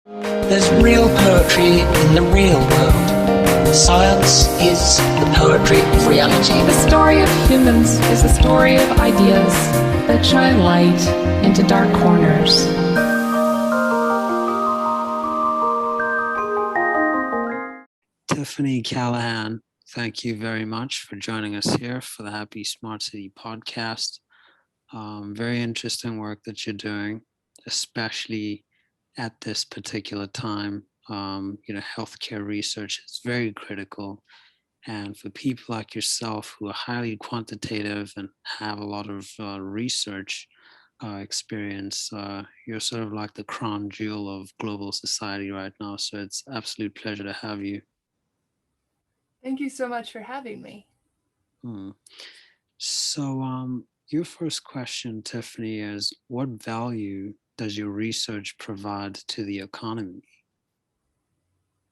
There's real poetry in the real world. Science is the poetry of reality. The story of humans is a story of ideas that shine light into dark corners. Tiffany Callahan, thank you very much for joining us here for the Happy Smart City podcast. Very interesting work that you're doing, especially at this particular time. Healthcare research is very critical. And for people like yourself who are highly quantitative and have a lot of research experience, you're sort of like the crown jewel of global society right now. So it's an absolute pleasure to have you. Thank you so much for having me. So your first question, Tiffany, is what value does your research provide to the economy?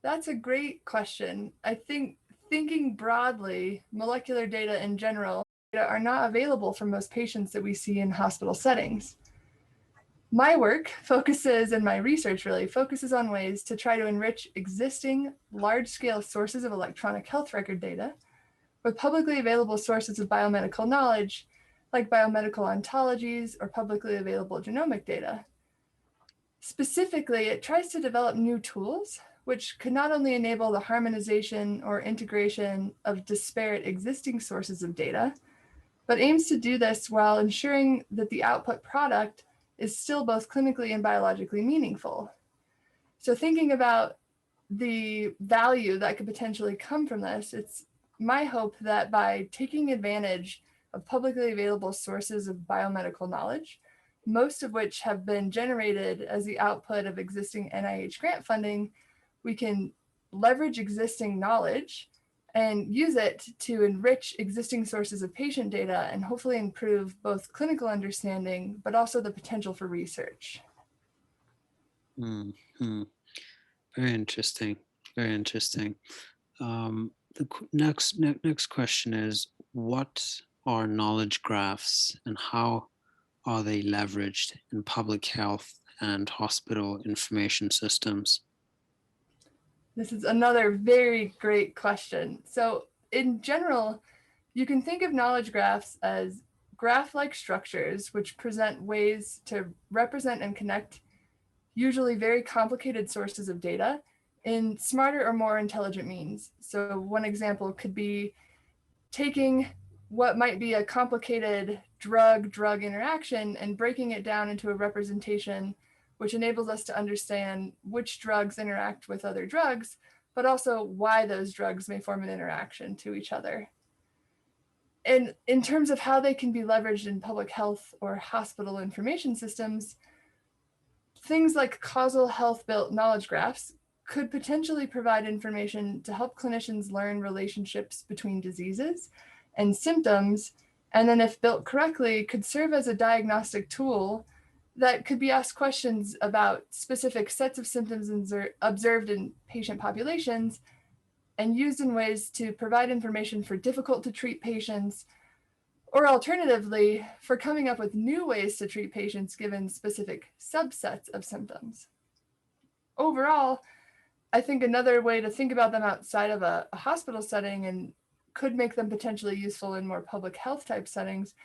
That's a great question. I think thinking broadly, molecular data in general are not available for most patients that we see in hospital settings. My work and my research really focuses on ways to try to enrich existing large-scale sources of electronic health record data with publicly available sources of biomedical knowledge, like biomedical ontologies or publicly available genomic data. Specifically, it tries to develop new tools which could not only enable the harmonization or integration of disparate existing sources of data, but aims to do this while ensuring that the output product is still both clinically and biologically meaningful. So thinking about the value that could potentially come from this, it's my hope that by taking advantage of publicly available sources of biomedical knowledge, most of which have been generated as the output of existing NIH grant funding, we can leverage existing knowledge and use it to enrich existing sources of patient data and hopefully improve both clinical understanding, but also the potential for research. Mm-hmm. Very interesting. Very interesting. The next question is, what are knowledge graphs and how are they leveraged in public health and hospital information systems? This is another very great question. So in general, you can think of knowledge graphs as graph-like structures which present ways to represent and connect usually very complicated sources of data in smarter or more intelligent means. So one example could be taking what might be a complicated drug-drug interaction and breaking it down into a representation which enables us to understand which drugs interact with other drugs, but also why those drugs may form an interaction to each other. And in terms of how they can be leveraged in public health or hospital information systems, things like causal health-built knowledge graphs could potentially provide information to help clinicians learn relationships between diseases and symptoms, and then if built correctly, could serve as a diagnostic tool that could be asked questions about specific sets of symptoms observed in patient populations and used in ways to provide information for difficult to treat patients, or alternatively, for coming up with new ways to treat patients given specific subsets of symptoms. Overall, I think another way to think about them outside of a hospital setting and could make them potentially useful in more public health type settings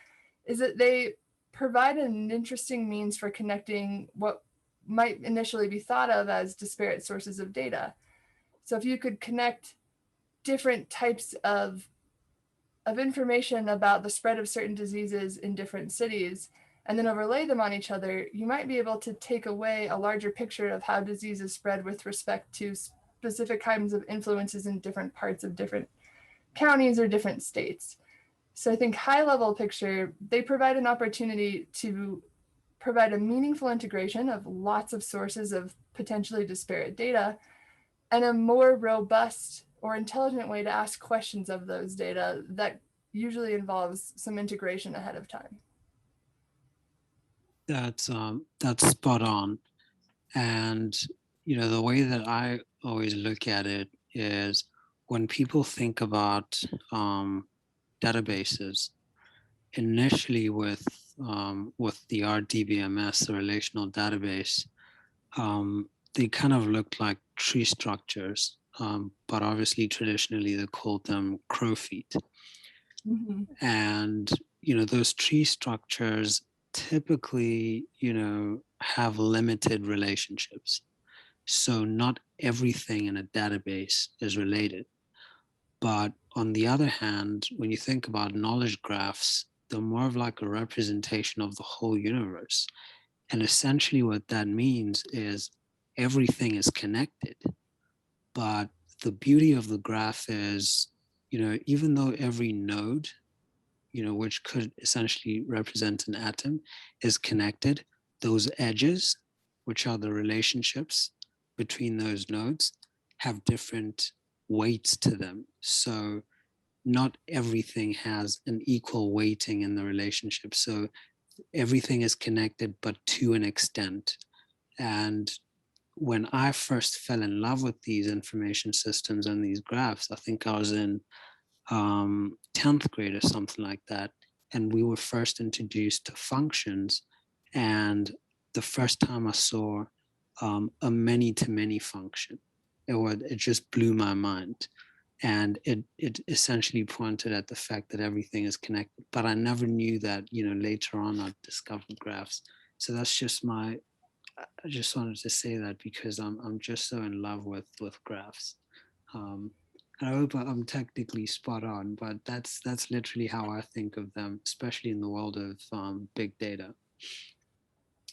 is that they provide an interesting means for connecting what might initially be thought of as disparate sources of data. So if you could connect different types of information about the spread of certain diseases in different cities and then overlay them on each other, you might be able to take away a larger picture of how diseases spread with respect to specific kinds of influences in different parts of different counties or different states. So I think high level picture, they provide an opportunity to provide a meaningful integration of lots of sources of potentially disparate data and a more robust or intelligent way to ask questions of those data that usually involves some integration ahead of time. That's spot on. And, the way that I always look at it is when people think about databases, initially with the RDBMS, the relational database, they kind of looked like tree structures, but obviously traditionally they called them crow feet. Mhm. And, those tree structures typically, have limited relationships. So not everything in a database is related. But on the other hand, when you think about knowledge graphs, they're more of like a representation of the whole universe. And essentially what that means is everything is connected. But the beauty of the graph is, even though every node, which could essentially represent an atom, is connected, those edges, which are the relationships between those nodes, have different weights to them. So not everything has an equal weighting in the relationship. So everything is connected, but to an extent. And when I first fell in love with these information systems and these graphs, I think I was in 10th grade or something like that. And we were first introduced to functions. And the first time I saw a many-to-many function, it just blew my mind. And it essentially pointed at the fact that everything is connected. But I never knew that, later on I discovered graphs. So that's just I just wanted to say that because I'm just so in love with graphs. And I hope I'm technically spot on, but that's literally how I think of them, especially in the world of big data.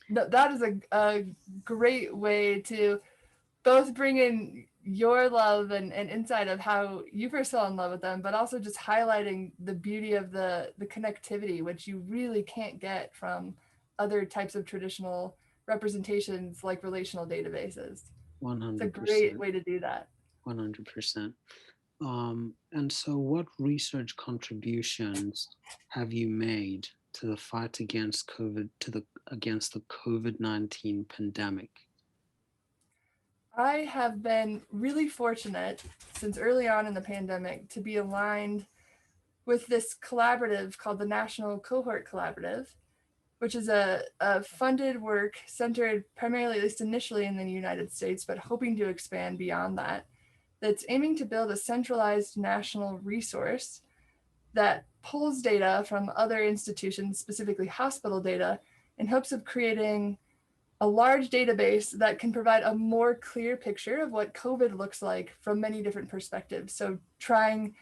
That is a great way to both bring in your love and insight of how you first fell in love with them, but also just highlighting the beauty of the connectivity, which you really can't get from other types of traditional representations like relational databases. 100%. It's a great way to do that. 100%. And so what research contributions have you made to the fight against against the COVID-19 pandemic? I have been really fortunate since early on in the pandemic to be aligned with this collaborative called the National Cohort Collaborative, which is a funded work centered primarily, at least initially, in the United States, but hoping to expand beyond that, that's aiming to build a centralized national resource that pulls data from other institutions, specifically hospital data, in hopes of creating a large database that can provide a more clear picture of what COVID looks like from many different perspectives. So trying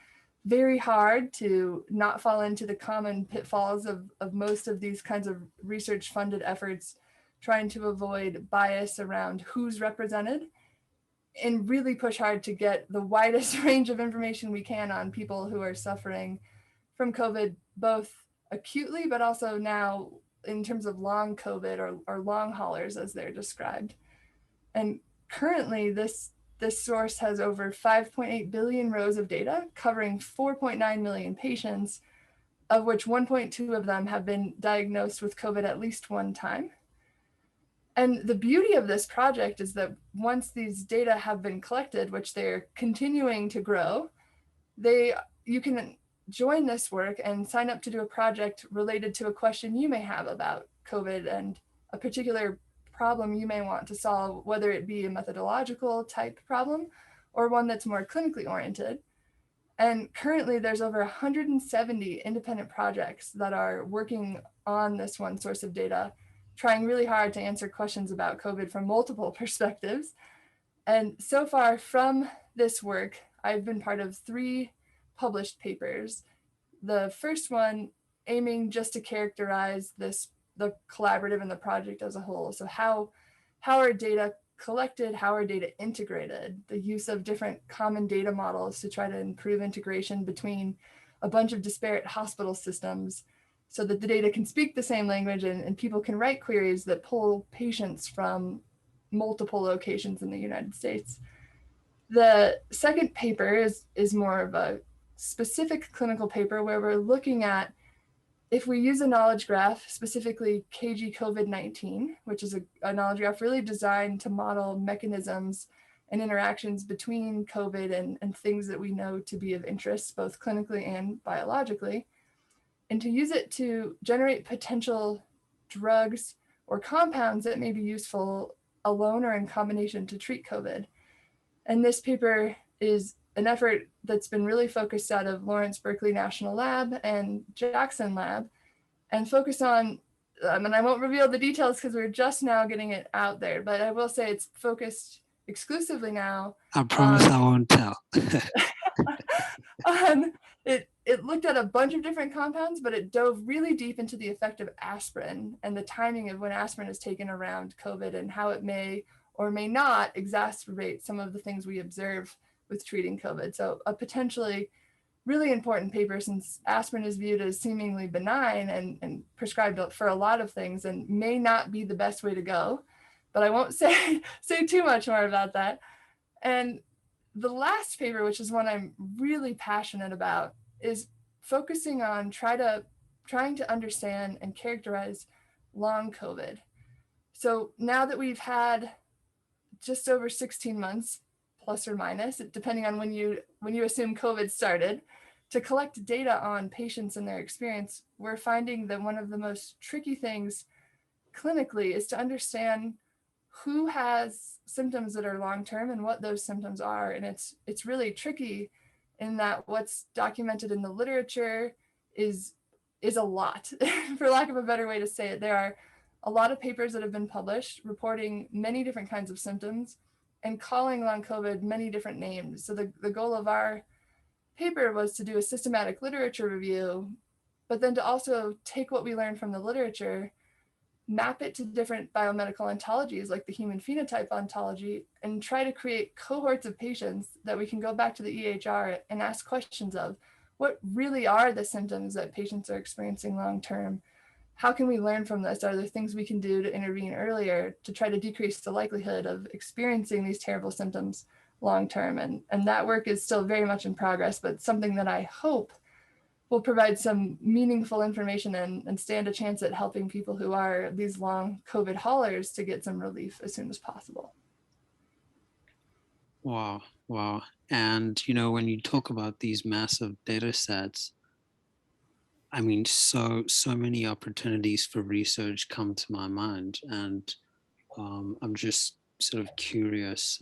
very hard to not fall into the common pitfalls of most of these kinds of research funded efforts, trying to avoid bias around who's represented, and really push hard to get the widest range of information we can on people who are suffering from COVID, both acutely, but also now in terms of long COVID or long haulers as they're described. And currently this source has over 5.8 billion rows of data covering 4.9 million patients, of which 1.2 of them have been diagnosed with COVID at least one time. And the beauty of this project is that once these data have been collected, which they're continuing to grow, you can join this work and sign up to do a project related to a question you may have about COVID and a particular problem you may want to solve, whether it be a methodological type problem or one that's more clinically oriented. And currently there's over 170 independent projects that are working on this one source of data, trying really hard to answer questions about COVID from multiple perspectives. And so far from this work, I've been part of 3 published papers. The first one aiming just to characterize the collaborative and the project as a whole. So how are data collected, how are data integrated, the use of different common data models to try to improve integration between a bunch of disparate hospital systems so that the data can speak the same language and people can write queries that pull patients from multiple locations in the United States. The second paper is more of a specific clinical paper where we're looking at if we use a knowledge graph, specifically KG COVID-19, which is a knowledge graph really designed to model mechanisms and interactions between COVID and things that we know to be of interest, both clinically and biologically, and to use it to generate potential drugs or compounds that may be useful alone or in combination to treat COVID. And this paper is an effort that's been really focused out of Lawrence Berkeley National Lab and Jackson Lab, and focus on, and I won't reveal the details because we're just now getting it out there, but I will say it's focused exclusively now. I promise I won't tell. It looked at a bunch of different compounds, but it dove really deep into the effect of aspirin and the timing of when aspirin is taken around COVID and how it may or may not exacerbate some of the things we observe with treating COVID. So a potentially really important paper, since aspirin is viewed as seemingly benign and prescribed for a lot of things and may not be the best way to go, but I won't say too much more about that. And the last paper, which is one I'm really passionate about, is focusing on trying to understand and characterize long COVID. So now that we've had just over 16 months, plus or minus, depending on when you assume COVID started, to collect data on patients and their experience, we're finding that one of the most tricky things clinically is to understand who has symptoms that are long-term and what those symptoms are. And it's really tricky in that what's documented in the literature is a lot, for lack of a better way to say it. There are a lot of papers that have been published reporting many different kinds of symptoms and calling long COVID many different names. So the goal of our paper was to do a systematic literature review, but then to also take what we learned from the literature, map it to different biomedical ontologies like the human phenotype ontology, and try to create cohorts of patients that we can go back to the EHR and ask questions of what really are the symptoms that patients are experiencing long-term. How can we learn from this? Are there things we can do to intervene earlier to try to decrease the likelihood of experiencing these terrible symptoms long-term? And that work is still very much in progress, but something that I hope will provide some meaningful information and stand a chance at helping people who are these long COVID haulers to get some relief as soon as possible. Wow. And, when you talk about these massive data sets, I mean, so many opportunities for research come to my mind. And I'm just sort of curious,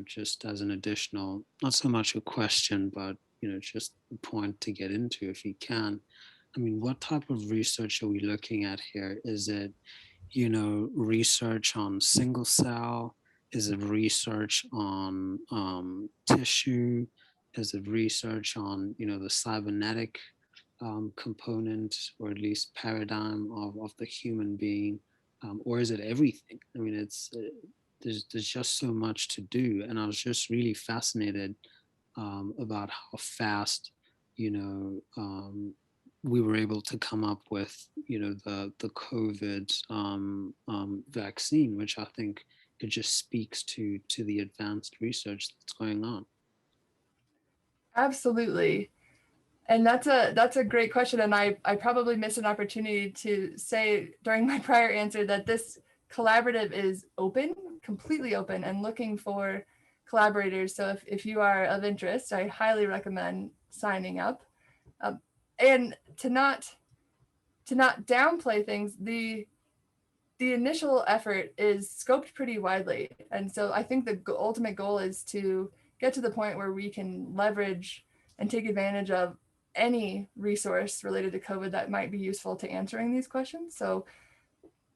just as an additional, not so much a question, but just a point to get into if you can. I mean, what type of research are we looking at here? Is it, research on single cell? Is it research on tissue? Is it research on, the cybernetic component, or at least paradigm of the human being? Or is it everything? I mean, there's just so much to do. And I was just really fascinated about how fast, we were able to come up with, the COVID vaccine, which I think it just speaks to the advanced research that's going on. Absolutely. And that's a great question. And I probably missed an opportunity to say during my prior answer that this collaborative is open, completely open, and looking for collaborators. So if you are of interest, I highly recommend signing up. And to not downplay things, the initial effort is scoped pretty widely. And so I think the ultimate goal is to get to the point where we can leverage and take advantage of any resource related to COVID that might be useful to answering these questions. So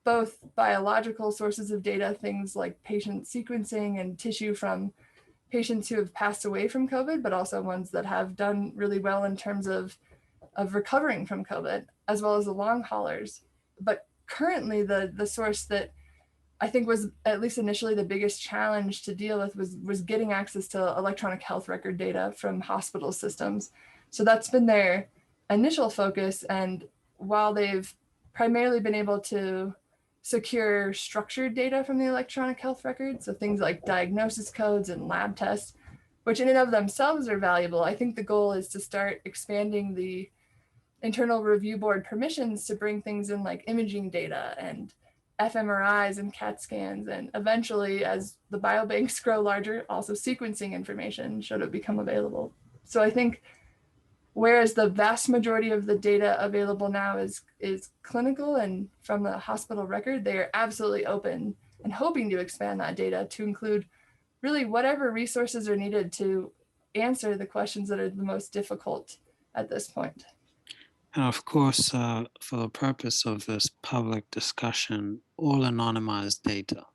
both biological sources of data, things like patient sequencing and tissue from patients who have passed away from COVID, but also ones that have done really well in terms of recovering from COVID, as well as the long haulers. But currently the source that I think was at least initially the biggest challenge to deal with was getting access to electronic health record data from hospital systems. So that's been their initial focus. And while they've primarily been able to secure structured data from the electronic health record, so things like diagnosis codes and lab tests, which in and of themselves are valuable, I think the goal is to start expanding the internal review board permissions to bring things in like imaging data and fMRIs and CAT scans, and eventually, as the biobanks grow larger, also sequencing information should it become available. So I think whereas the vast majority of the data available now is clinical and from the hospital record, they are absolutely open and hoping to expand that data to include really whatever resources are needed to answer the questions that are the most difficult at this point. And of course, for the purpose of this public discussion, all anonymized data.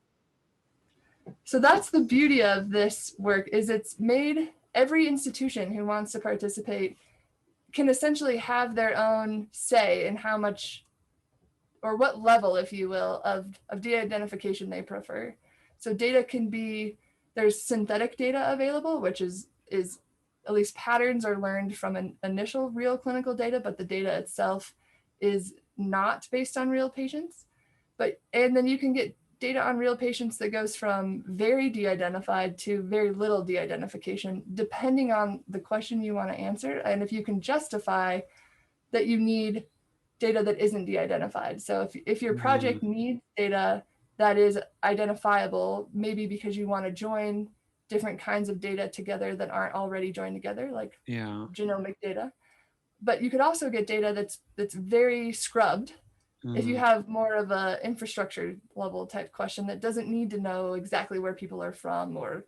So that's the beauty of this work, is it's made every institution who wants to participate can essentially have their own say in how much or what level, if you will, of de-identification they prefer. So data can be, there's synthetic data available, which is at least patterns are learned from an initial real clinical data, but the data itself is not based on real patients. And then you can get data on real patients that goes from very de-identified to very little de-identification, depending on the question you want to answer. And if you can justify that you need data that isn't de-identified. So if your project needs data that is identifiable, maybe because you want to join different kinds of data together that aren't already joined together, like genomic data. But you could also get data that's very scrubbed. If you have more of a infrastructure level type question that doesn't need to know exactly where people are from or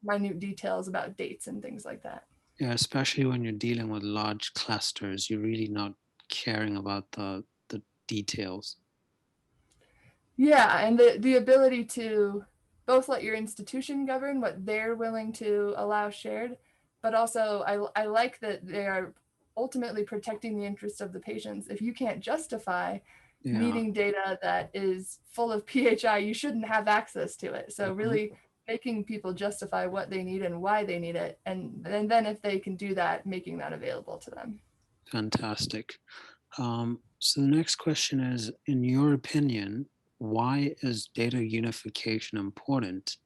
minute details about dates and things like that. Yeah, especially when you're dealing with large clusters, you're really not caring about the details. Yeah, and the ability to both let your institution govern what they're willing to allow shared, but also I like that they are ultimately protecting the interests of the patients. If you can't justify needing data that is full of PHI, you shouldn't have access to it. So really making people justify what they need and why they need it. And then if they can do that, making that available to them. Fantastic. So the next question is, in your opinion, why is data unification important?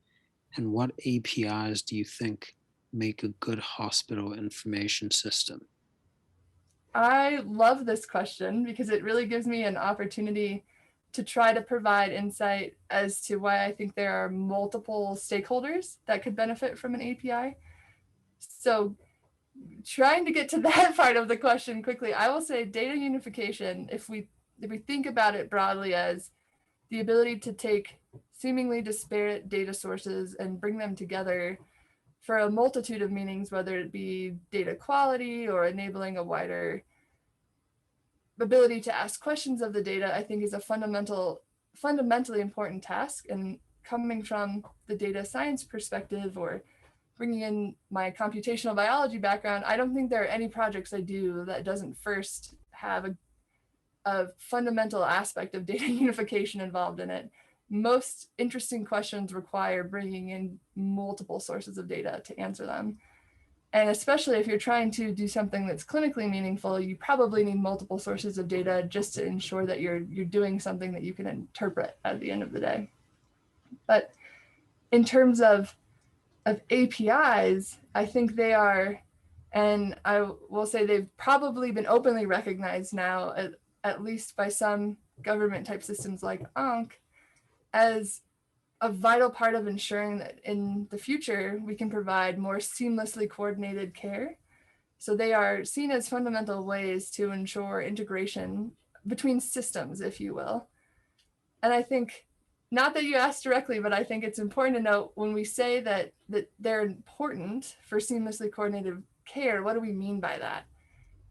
And what APIs do you think make a good hospital information system? I love this question because it really gives me an opportunity to try to provide insight as to why I think there are multiple stakeholders that could benefit from an API. So trying to get to that part of the question quickly, I will say data unification, if we think about it broadly as the ability to take seemingly disparate data sources and bring them together for a multitude of meanings, whether it be data quality or enabling a wider ability to ask questions of the data, I think is a fundamentally important task. And coming from the data science perspective or bringing in my computational biology background, I don't think there are any projects I do that doesn't first have a fundamental aspect of data unification involved in it. Most interesting questions require bringing in multiple sources of data to answer them. And especially if you're trying to do something that's clinically meaningful, you probably need multiple sources of data just to ensure that you're doing something that you can interpret at the end of the day. But in terms of APIs, I think they are, and I will say they've probably been openly recognized now, at least by some government type systems like ONC, as a vital part of ensuring that in the future, we can provide more seamlessly coordinated care. So they are seen as fundamental ways to ensure integration between systems, if you will. And I think, not that you asked directly, but I think it's important to note when we say that they're important for seamlessly coordinated care, what do we mean by that?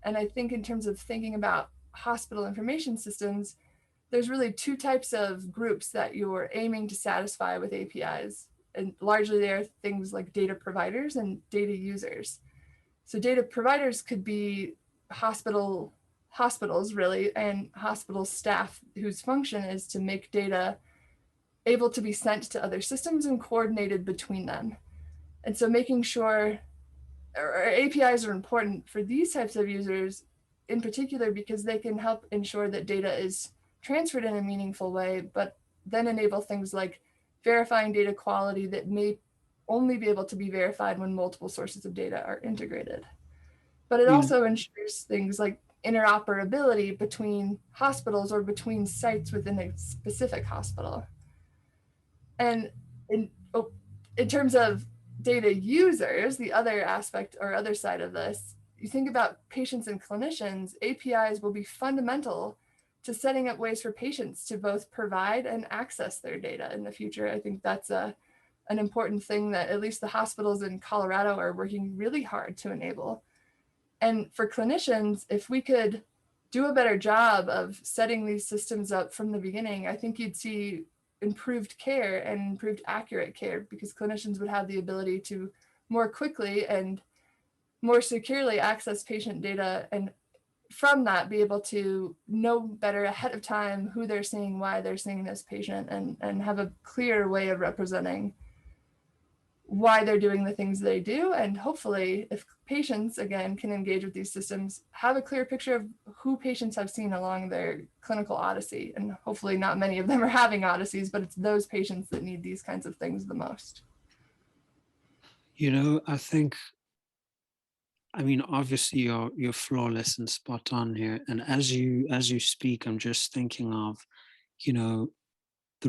And I think in terms of thinking about hospital information systems, there's really two types of groups that you're aiming to satisfy with APIs. And largely they are things like data providers and data users. So data providers could be hospitals really, and hospital staff whose function is to make data able to be sent to other systems and coordinated between them. And so making sure, or APIs are important for these types of users in particular because they can help ensure that data is transferred in a meaningful way, but then enable things like verifying data quality that may only be able to be verified when multiple sources of data are integrated. But it also ensures things like interoperability between hospitals or between sites within a specific hospital. And in terms of data users, the other aspect or other side of this, you think about patients and clinicians, APIs will be fundamental to setting up ways for patients to both provide and access their data in the future. I think that's an important thing that at least the hospitals in Colorado are working really hard to enable. And for clinicians, if we could do a better job of setting these systems up from the beginning, I think you'd see improved care and improved accurate care, because clinicians would have the ability to more quickly and more securely access patient data, and from that be able to know better ahead of time who they're seeing, why they're seeing this patient, and have a clear way of representing why they're doing the things they do. And hopefully, if patients, again, can engage with these systems, have a clear picture of who patients have seen along their clinical odyssey. And hopefully not many of them are having odysseys, but it's those patients that need these kinds of things the most. I mean, obviously you're flawless and spot on here. And as you speak, I'm just thinking of, the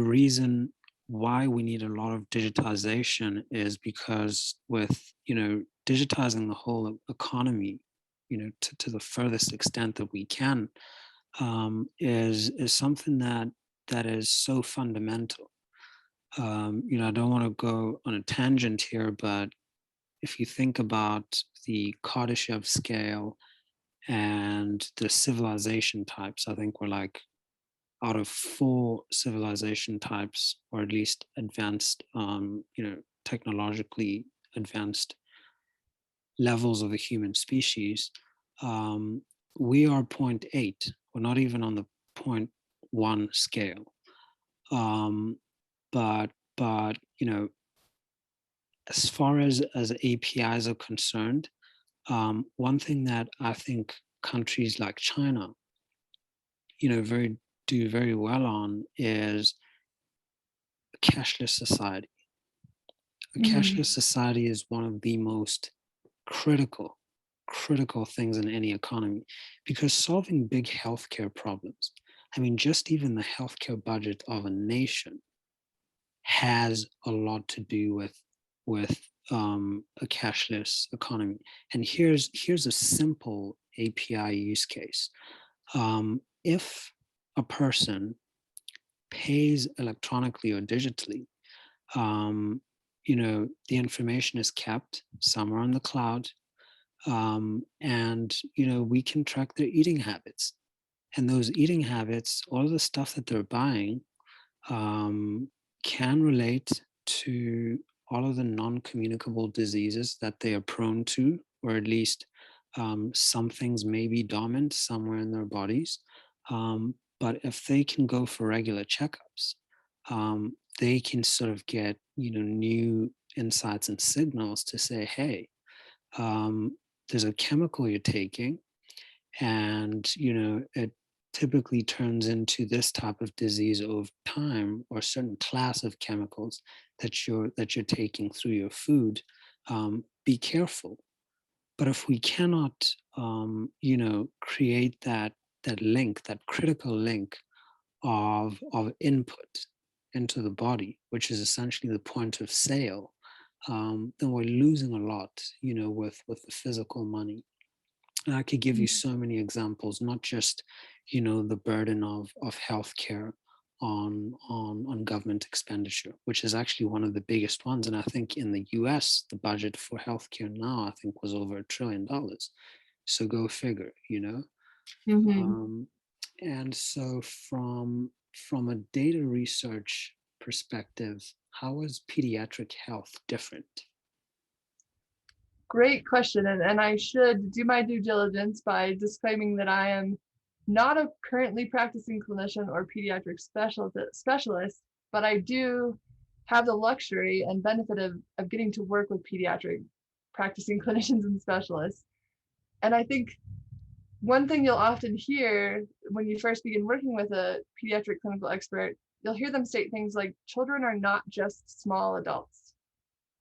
reason why we need a lot of digitization is because with, digitizing the whole economy, to the furthest extent that we can, is something that is so fundamental. I don't want to go on a tangent here, but if you think about the Kardashev scale and the civilization types, I think we're like out of 4 civilization types, or at least advanced, technologically advanced levels of the human species, we are 0.8. We're not even on the 0.1 scale. But as far as APIs are concerned, one thing that I think countries like China, do very well on is a cashless society. A cashless society is one of the most critical things in any economy, because solving big healthcare problems, I mean, just even the healthcare budget of a nation has a lot to do with a cashless economy. And here's a simple API use case. If a person pays electronically or digitally, the information is kept somewhere on the cloud, and we can track their eating habits. And those eating habits, all of the stuff that they're buying, can relate to all of the non-communicable diseases that they are prone to, or at least some things may be dormant somewhere in their bodies. But if they can go for regular checkups, they can sort of get new insights and signals to say, hey, there's a chemical you're taking, and it typically turns into this type of disease over time, or a certain class of chemicals that you're taking through your food. Be careful. But if we cannot, create that link, that critical link of input into the body, which is essentially the point of sale, then we're losing a lot, with the physical money. And I could give you so many examples, not just, the burden of healthcare on government expenditure, which is actually one of the biggest ones. And I think in the US, the budget for healthcare now, I think, was over $1 trillion. So go figure, And so from a data research perspective, how is pediatric health different? Great question. And I should do my due diligence by disclaiming that I am not a currently practicing clinician or pediatric specialist, but I do have the luxury and benefit of getting to work with pediatric practicing clinicians and specialists. And I think one thing you'll often hear when you first begin working with a pediatric clinical expert, you'll hear them state things like, children are not just small adults,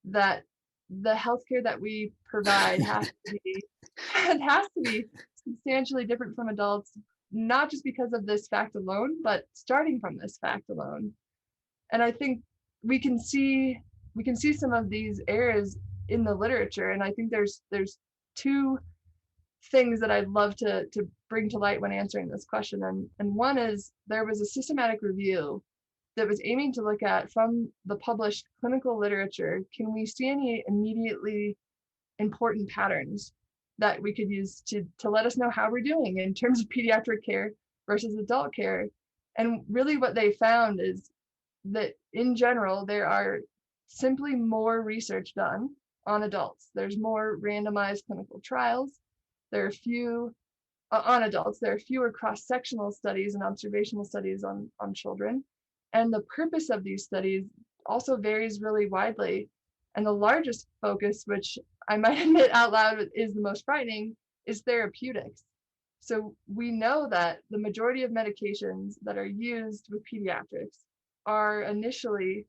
that the healthcare that we provide has to be substantially different from adults, not just because of this fact alone, but starting from this fact alone. And I think we can see some of these errors in the literature. And I think there's two things that I'd love to bring to light when answering this question. And one is, there was a systematic review that was aiming to look at, from the published clinical literature, can we see any immediately important patterns that we could use to let us know how we're doing in terms of pediatric care versus adult care. And really what they found is that in general, there are simply more research done on adults. There's more randomized clinical trials. There are few on adults. There are fewer cross-sectional studies and observational studies on children. And the purpose of these studies also varies really widely. And the largest focus, which I might admit out loud is the most frightening, is therapeutics. So we know that the majority of medications that are used with pediatrics are initially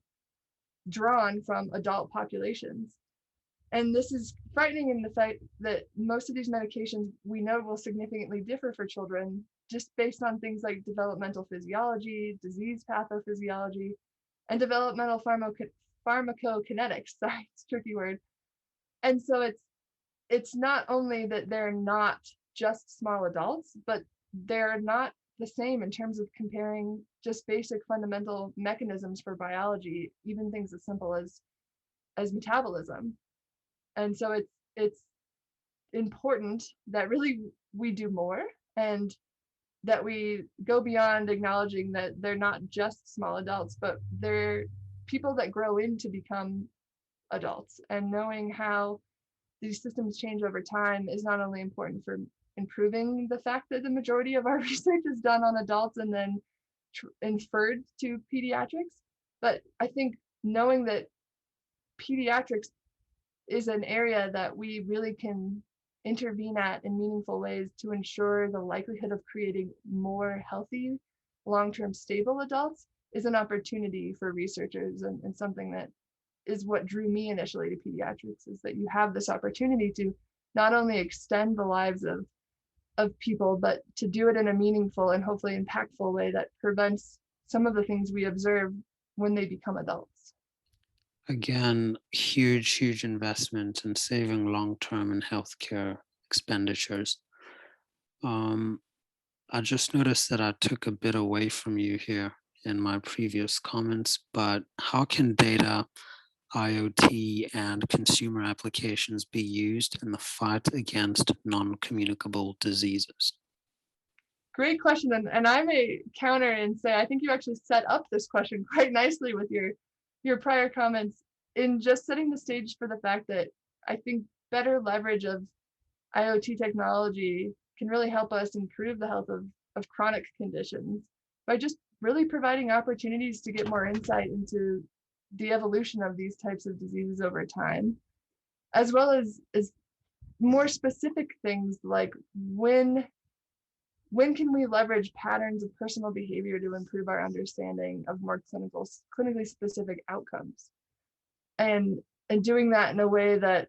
drawn from adult populations. And this is frightening in the fact that most of these medications we know will significantly differ for children, just based on things like developmental physiology, disease pathophysiology, and developmental pharmacokinetics. Sorry, it's a tricky word. And so it's not only that they're not just small adults, but they're not the same in terms of comparing just basic fundamental mechanisms for biology, even things as simple as metabolism. And so it's important that really we do more, and that we go beyond acknowledging that they're not just small adults, but they're people that grow in to become adults. And knowing how these systems change over time is not only important for improving the fact that the majority of our research is done on adults and then inferred to pediatrics, but I think knowing that pediatrics is an area that we really can intervene at in meaningful ways to ensure the likelihood of creating more healthy, long-term stable adults is an opportunity for researchers, and something that is what drew me initially to pediatrics, is that you have this opportunity to not only extend the lives of people, but to do it in a meaningful and hopefully impactful way that prevents some of the things we observe when they become adults. Again, huge investment in saving long-term and healthcare expenditures. I just noticed that I took a bit away from you here in my previous comments, but how can data, IoT, and consumer applications be used in the fight against non-communicable diseases? Great question. And I may counter and say, I think you actually set up this question quite nicely with your prior comments, in just setting the stage for the fact that I think better leverage of IoT technology can really help us improve the health of chronic conditions by just really providing opportunities to get more insight into the evolution of these types of diseases over time, as well as more specific things like when can we leverage patterns of personal behavior to improve our understanding of more clinically specific outcomes, and doing that in a way that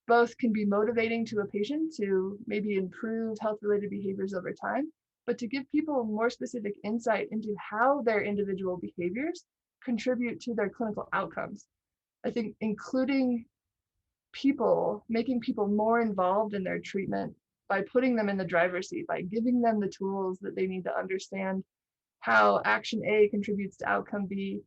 both can be motivating to a patient to maybe improve health-related behaviors over time, but to give people more specific insight into how their individual behaviors contribute to their clinical outcomes. I think including people, making people more involved in their treatment by putting them in the driver's seat, by giving them the tools that they need to understand how action A contributes to outcome B,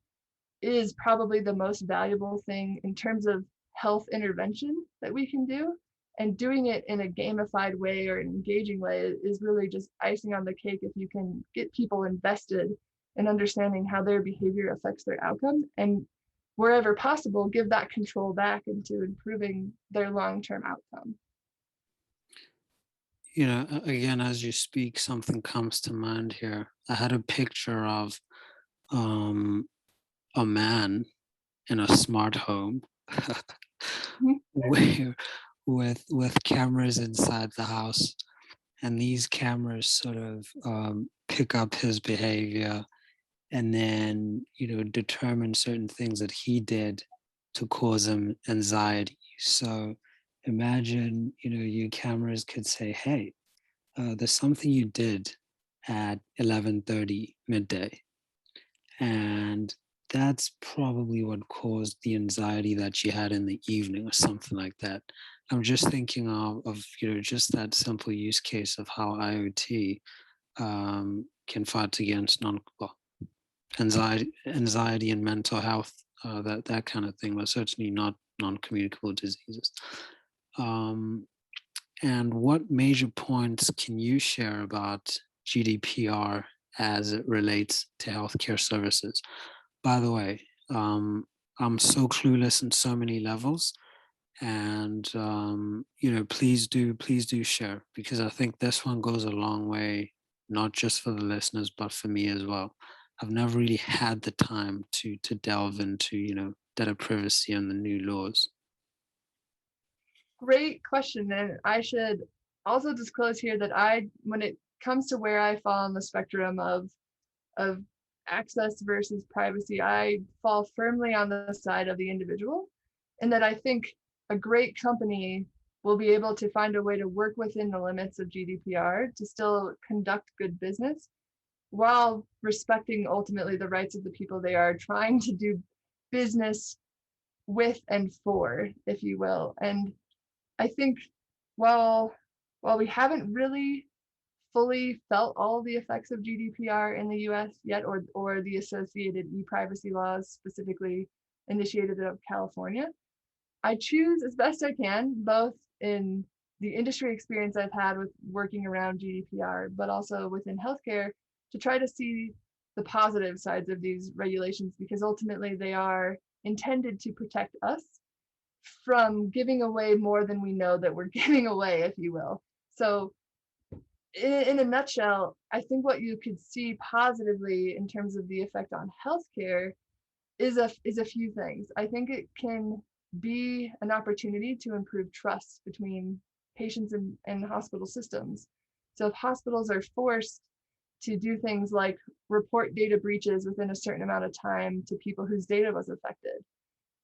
is probably the most valuable thing in terms of health intervention that we can do. And doing it in a gamified way or an engaging way is really just icing on the cake if you can get people invested in understanding how their behavior affects their outcome, and wherever possible, give that control back into improving their long-term outcome. You know, again, as you speak, something comes to mind here. I had a picture of a man in a smart home where with cameras inside the house, and these cameras sort of pick up his behavior and then, you know, determine certain things that he did to cause him anxiety. So imagine, you know, your cameras could say, hey, there's something you did at 11:30 midday, and that's probably what caused the anxiety that you had in the evening or something like that. I'm just thinking of just that simple use case of how IoT can fight against anxiety and mental health, that kind of thing, but certainly not non-communicable diseases. And what major points can you share about GDPR as it relates to healthcare services? By the way, I'm so clueless in so many levels, and please do share, because I think this one goes a long way, not just for the listeners, but for me as well. I've never really had the time to delve into data privacy and the new laws. Great question. And I should also disclose here that when it comes to where I fall on the spectrum of access versus privacy, I fall firmly on the side of the individual, and that I think a great company will be able to find a way to work within the limits of GDPR to still conduct good business while respecting ultimately the rights of the people they are trying to do business with and for, if you will. And I think while we haven't really fully felt all the effects of GDPR in the US yet, or the associated e-privacy laws specifically initiated out of California, I choose as best I can, both in the industry experience I've had with working around GDPR, but also within healthcare, to try to see the positive sides of these regulations, because ultimately they are intended to protect us from giving away more than we know that we're giving away, if you will. So in a nutshell, I think what you could see positively in terms of the effect on healthcare is a few things. I think it can be an opportunity to improve trust between patients and hospital systems. So if hospitals are forced to do things like report data breaches within a certain amount of time to people whose data was affected,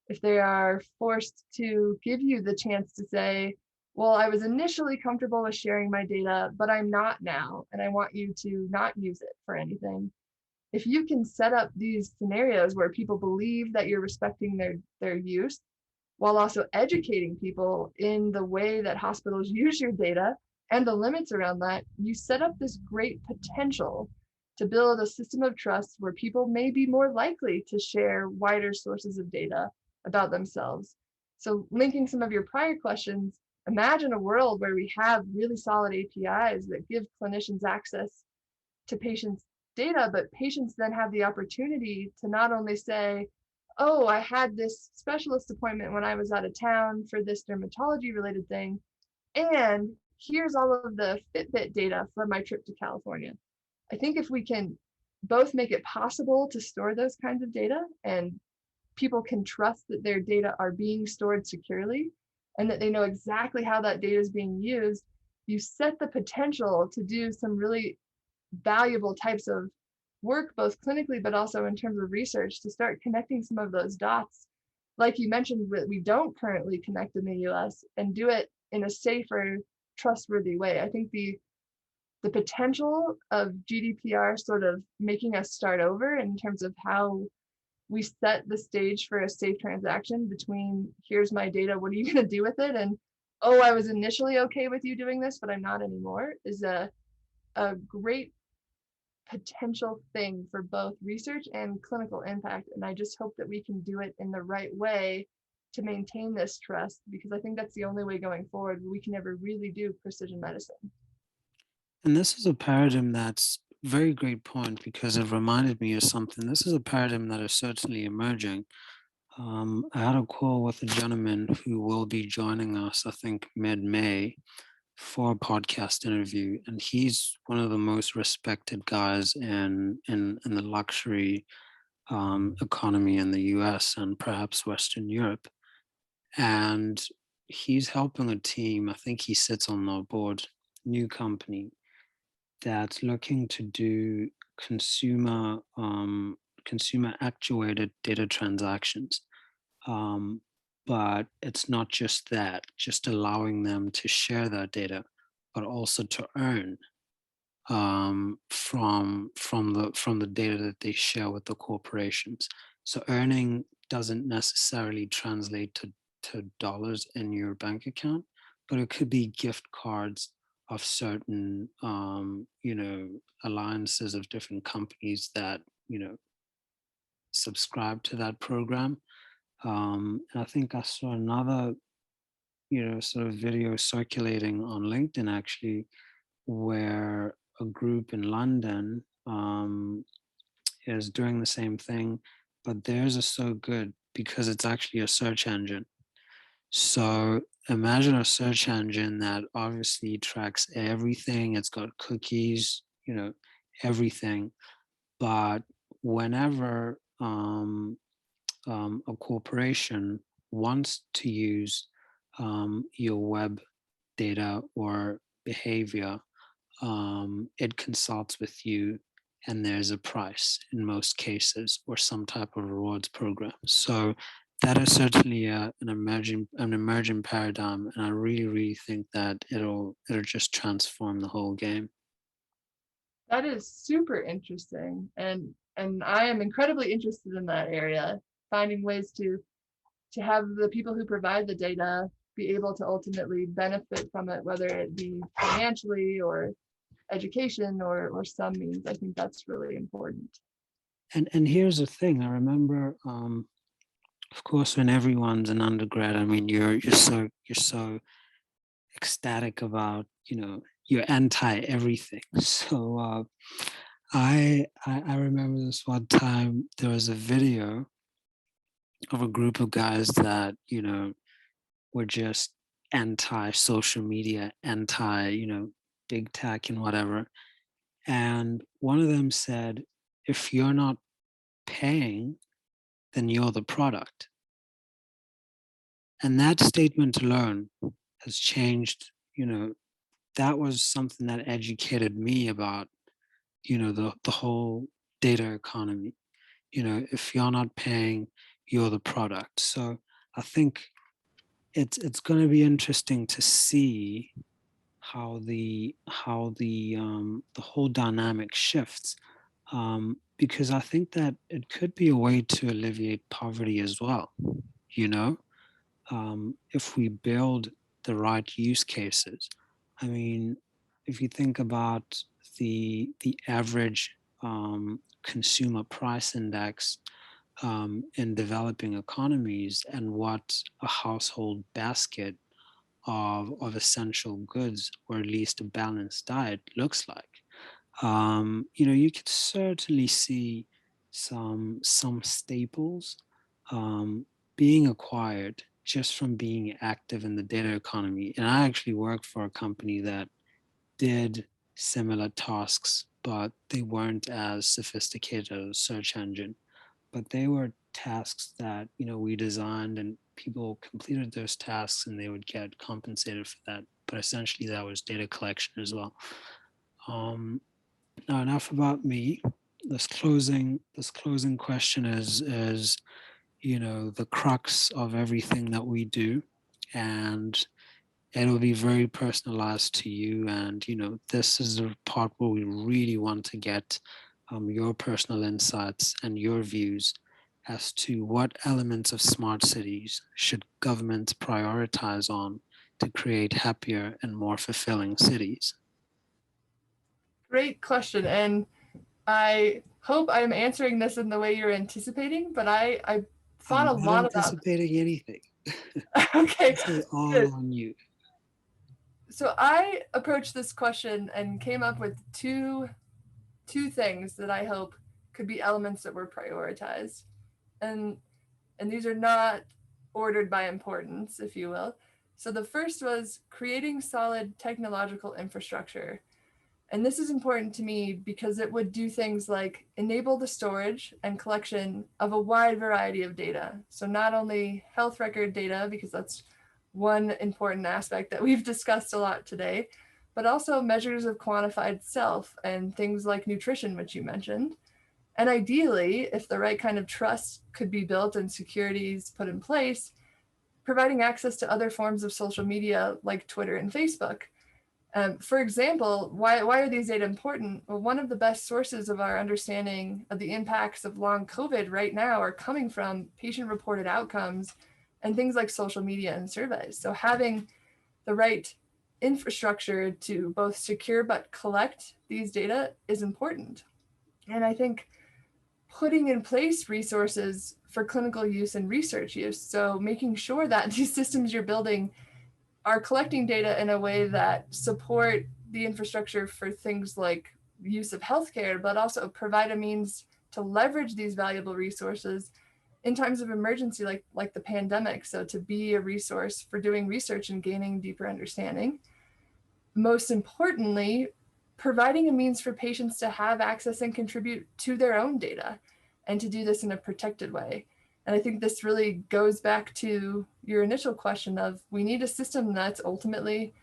if they are forced to give you the chance to say, well, I was initially comfortable with sharing my data, but I'm not now, and I want you to not use it for anything. If you can set up these scenarios where people believe that you're respecting their use, while also educating people in the way that hospitals use your data and the limits around that, you set up this great potential to build a system of trust where people may be more likely to share wider sources of data about themselves. So linking some of your prior questions, imagine a world where we have really solid APIs that give clinicians access to patients' data, but patients then have the opportunity to not only say, oh, I had this specialist appointment when I was out of town for this dermatology related thing, and here's all of the Fitbit data from my trip to California. I think if we can both make it possible to store those kinds of data, and people can trust that their data are being stored securely and that they know exactly how that data is being used, you set the potential to do some really valuable types of work, both clinically, but also in terms of research, to start connecting some of those dots, like you mentioned, that we don't currently connect in the US, and do it in a safer, trustworthy way. I think the potential of GDPR sort of making us start over in terms of how we set the stage for a safe transaction between, here's my data, what are you going to do with it, and oh, I was initially okay with you doing this, but I'm not anymore, is a great potential thing for both research and clinical impact. And I just hope that we can do it in the right way to maintain this trust, because I think that's the only way going forward we can ever really do precision medicine. And this is a paradigm that's very great point, because it reminded me of something. This is a paradigm that is certainly emerging. I had a call with a gentleman who will be joining us, I think, mid-May for a podcast interview. And he's one of the most respected guys in the luxury economy in the US and perhaps Western Europe. And he's helping a team, I think he sits on the board, new company that's looking to do consumer actuated data transactions. But it's not just that, just allowing them to share that data, but also to earn from the data that they share with the corporations. So earning doesn't necessarily translate to dollars in your bank account, but it could be gift cards of certain, alliances of different companies that, subscribe to that program. And I think I saw another, sort of video circulating on LinkedIn actually, where a group in London is doing the same thing, but theirs is so good because it's actually a search engine. So imagine a search engine that obviously tracks everything. It's got cookies, everything. But whenever a corporation wants to use your web data or behavior, it consults with you, and there's a price in most cases or some type of rewards program. So that is certainly an emerging paradigm, and I really think that it'll just transform the whole game. That is super interesting, and I am incredibly interested in that area, finding ways to have the people who provide the data be able to ultimately benefit from it, whether it be financially or education or some means. I think that's really important. And here's the thing. I remember, of course, when everyone's an undergrad, I mean, you're so ecstatic about, you're anti everything. So I remember this one time there was a video of a group of guys that, were just anti social media, anti, big tech and whatever. And one of them said, if you're not paying, then you're the product. And that statement alone has changed, that was something that educated me about, the whole data economy. If you're not paying, you're the product. So I think it's going to be interesting to see how the whole dynamic shifts, because I think that it could be a way to alleviate poverty as well. If we build the right use cases. I mean, if you think about the average consumer price index in developing economies and what a household basket of essential goods, or at least a balanced diet, looks like, you could certainly see some staples being acquired just from being active in the data economy. And I actually worked for a company that did similar tasks, but they weren't as sophisticated as a search engine. But they were tasks that, we designed, and people completed those tasks and they would get compensated for that. But essentially that was data collection as well. Now enough about me. This closing question is the crux of everything that we do, and it'll be very personalized to you. And this is the part where we really want to get your personal insights and your views as to what elements of smart cities should governments prioritize on to create happier and more fulfilling cities. Great question, and I hope I'm answering this in the way you're anticipating, but I thought a lot about anticipating anything. Okay, this is all good. on you. So I approached this question and came up with two things that I hope could be elements that were prioritized, and these are not ordered by importance, if you will. So the first was creating solid technological infrastructure. And this is important to me because it would do things like enable the storage and collection of a wide variety of data. So not only health record data, because that's one important aspect that we've discussed a lot today, but also measures of quantified self and things like nutrition, which you mentioned. And ideally, if the right kind of trust could be built and securities put in place, providing access to other forms of social media like Twitter and Facebook. For example, why are these data important? Well, one of the best sources of our understanding of the impacts of long COVID right now are coming from patient-reported outcomes and things like social media and surveys. So having the right infrastructure to both secure but collect these data is important. And I think putting in place resources for clinical use and research use, so making sure that these systems you're building are collecting data in a way that support the infrastructure for things like use of healthcare, but also provide a means to leverage these valuable resources in times of emergency, like the pandemic. So to be a resource for doing research and gaining deeper understanding. Most importantly, providing a means for patients to have access and contribute to their own data, and to do this in a protected way. And I think this really goes back to your initial question of, we need a system that's ultimately,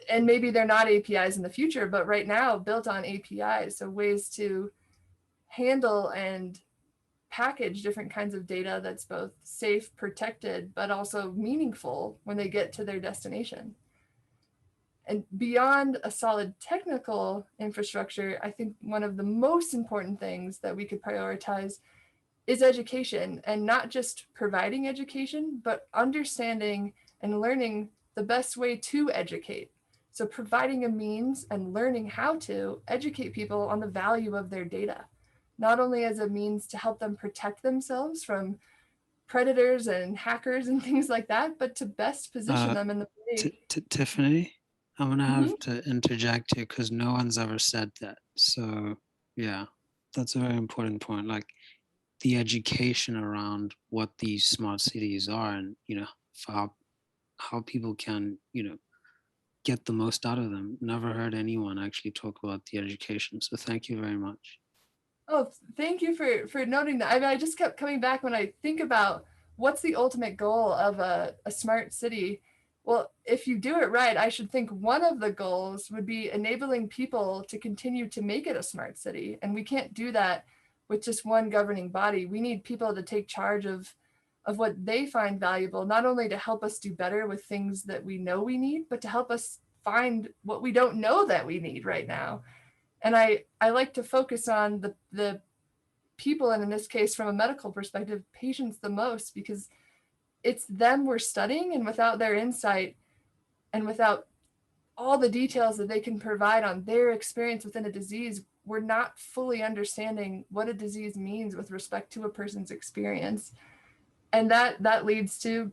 and maybe they're not APIs in the future, but right now built on APIs. So ways to handle and package different kinds of data that's both safe, protected, but also meaningful when they get to their destination. And beyond a solid technical infrastructure, I think one of the most important things that we could prioritize is education, and not just providing education, but understanding and learning the best way to educate. So providing a means and learning how to educate people on the value of their data, not only as a means to help them protect themselves from predators and hackers and things like that, but to best position them in the way. Tiffany, I'm going to have to interject here because no one's ever said that. So yeah, that's a very important point. Like, the education around what these smart cities are, and for how people can get the most out of them. Never heard anyone actually talk about the education, so thank you very much. Oh, thank you for noting that. I mean, I just kept coming back when I think about what's the ultimate goal of a smart city. Well, if you do it right, I should think one of the goals would be enabling people to continue to make it a smart city, and we can't do that with just one governing body. We need people to take charge of what they find valuable, not only to help us do better with things that we know we need, but to help us find what we don't know that we need right now. And I like to focus on the people, and in this case, from a medical perspective, patients the most, because it's them we're studying, and without their insight and without all the details that they can provide on their experience within a disease, we're not fully understanding what a disease means with respect to a person's experience. And that leads to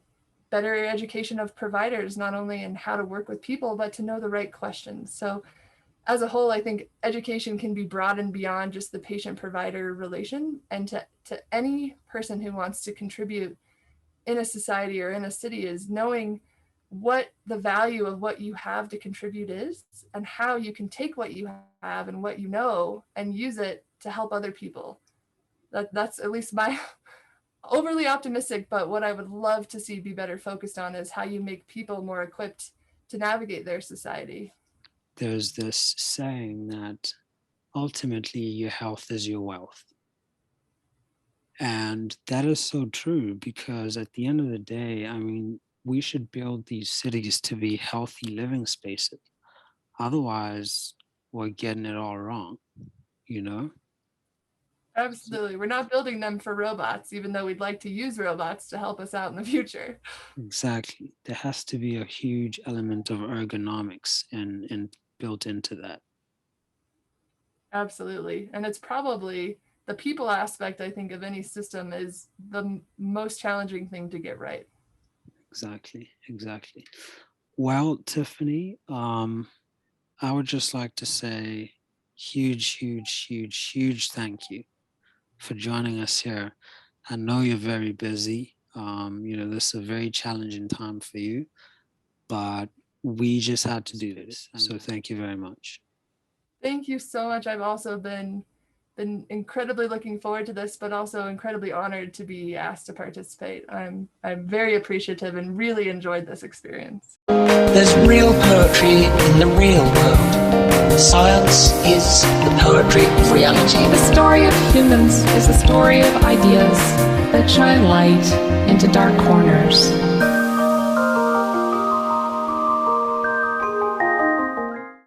better education of providers, not only in how to work with people, but to know the right questions. So as a whole, I think education can be broadened beyond just the patient-provider relation, and to any person who wants to contribute in a society or in a city, is knowing what the value of what you have to contribute is, and how you can take what you have and what you know and use it to help other people. That's at least my overly optimistic, but what I would love to see be better focused on is how you make people more equipped to navigate their society. There's this saying that ultimately your health is your wealth. And that is so true, because at the end of the day, I mean, we should build these cities to be healthy living spaces. Otherwise, we're getting it all wrong, Absolutely. We're not building them for robots, even though we'd like to use robots to help us out in the future. Exactly. There has to be a huge element of ergonomics and built into that. Absolutely. And it's probably the people aspect, I think, of any system is the most challenging thing to get right. Exactly. Well, Tiffany, I would just like to say huge thank you for joining us here. I know you're very busy. This is a very challenging time for you, but we just had to do this. So thank you very much. Thank you so much. I've also been incredibly looking forward to this, but also incredibly honored to be asked to participate. I'm very appreciative and really enjoyed this experience. There's real poetry in the real world. Science is the poetry of reality. The story of humans is the story of ideas that shine light into dark corners.